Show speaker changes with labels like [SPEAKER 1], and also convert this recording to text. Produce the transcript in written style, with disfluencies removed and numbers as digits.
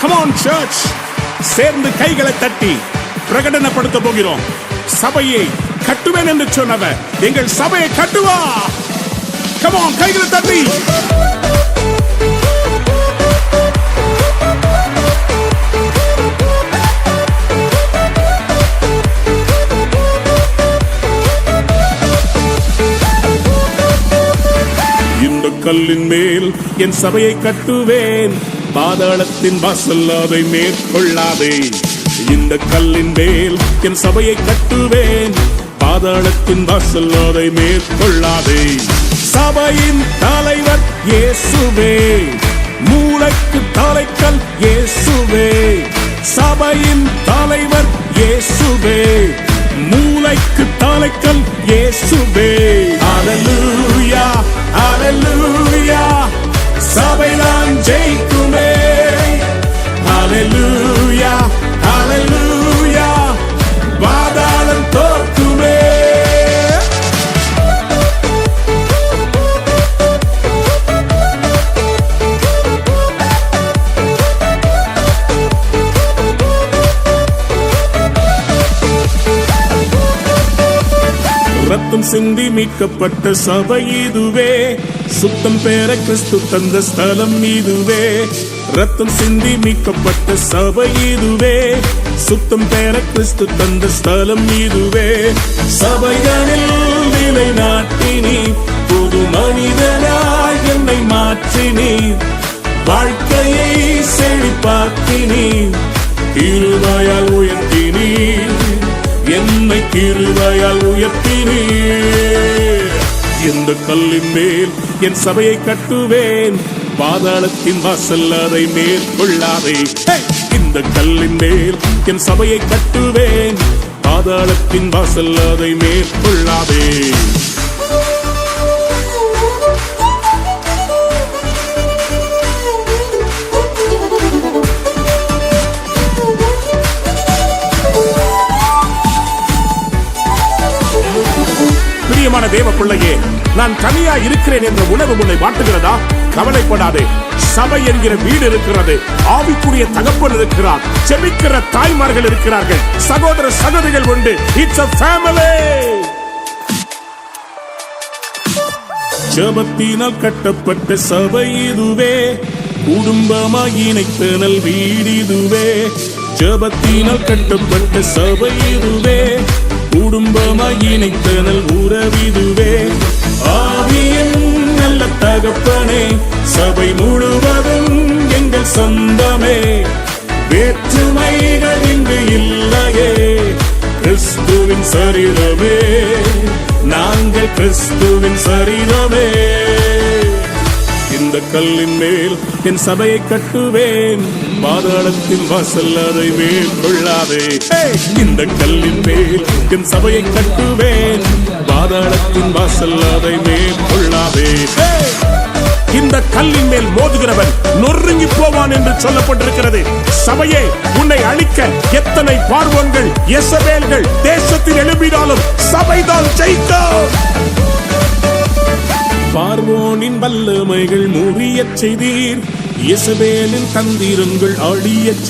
[SPEAKER 1] Come on church, சேர்ந்து கைகளை தட்டி பிரகடனப்படுத்த போகிறோம். சபையை கட்டுவேன் என்று சொன்னவர் எங்கள் சபையை கட்டுவா. Come on, கைகளை தட்டி. இந்த கல்லின் மேல் என் சபையை கட்டுவேன், பாதாளத்தின் வாசல் அதை மேற்கொள்ளாதே. இந்த கல்லின் மேல் என் சபையை கட்டுவேன், பாதாளத்தின் வாசல் அதை மேற்கொள்ளாதே. சபையின் தலைவர் இயேசுவே, மூளைக்கு தலைக்கல் இயேசுவே. சபையின் தலைவர் இயேசுவே, மூளைக்கு தலைக்கல் இயேசுவே. ஹல்லேலூயா ஹல்லேலூயா, சபைதான் ஜெயிக்குமே. ஹல்லேலூயா ஹல்லேலூயா, பாதாளம் தோற்குமே. ரத்தம் சிந்தி மீட்கப்பட்ட சபை இதுவே, சுத்தம் பெற கிறிஸ்து தந்த ஸ்தலம் இதுவே. ரத்தம் சிந்தி மீட்கப்பட்ட சபை இதுவே, சுத்தம் பெற கிறிஸ்து தந்த ஸ்தலம் இதுவே. சபைகளில் நிலை நாட்டினி, புது மனிதனாய் என்னை மாற்றினி, வாழ்க்கையை செழிப்பாக்கினி, கிருபையால் உயர்த்தினி, என்னை கிருபையால் உயர்த்தினி. இந்த கல்லின் மேல் என் சபையை கட்டுவேன், பாதாளத்தின் வாசல் அதை மேற்கொள்ளாதே. இந்த கல்லின் மேல் என் சபையை கட்டுவேன், பாதாளத்தின் வாசல் அதை மேற்கொள்ளாதே. பிரியமான தேவ பிள்ளையே, நான் தனியா இருக்கிறேன் என்ற உணர்வு உன்னை வாட்டுகிறதா? கவலைப்படாதே, சபை என்கிற வீடு இருக்கிறது, ஆவிக்குரிய தகப்பன் இருக்கிறார், ஜெபிக்கிற தாய்மார்கள் இருக்கிறார்கள், சகோதர சகோதரிகள் உண்டு. It's a family. ஜெபத்தினால் கட்டப்பட்ட சபை இதுவே, குடும்பமாய் இணைத்தனல் வீடு இதுவே. ஜெபத்தினால் கட்டப்பட்ட சபை இதுவே, குடும்பமாய் இணைத்தனல் உறவிதுவே. ஆவியின் நல்ல தகப்பனே, சபை முழுவதும் எங்கள் சொந்தமே. வேற்றுமைகள் இங்கு இல்லையே, கிறிஸ்துவின் சரீரமே, நாங்கள் கிறிஸ்துவின் சரீரமே. இந்த கல்லின் மேல் என் சபையை கட்டுவேன், பாதாளத்தின் வாசல் அதை மேற்கொள்ளாதே. இந்த கல்லின் மேல் என் சபையை கட்டுவேன், பாதாளத்தின் வாசல் அதை மேற்கொள்ளாதே. இந்த கல்லின் மேல் மோதுகிறவன் நொறுங்கி போவான் என்று சொல்லப்பட்டிருக்கிறது. சபையே, உன்னை அழிக்க எத்தனை பார்வோன்கள் யெசபேல்கள் தேசத்தில் எழுப்பினாலும் சபைதான் ஜெயிக்கும். பார்வோனின் வல்லமைகள் முறியச் செய்தீர், யெசபேலின் தந்திரங்கள் அழியச்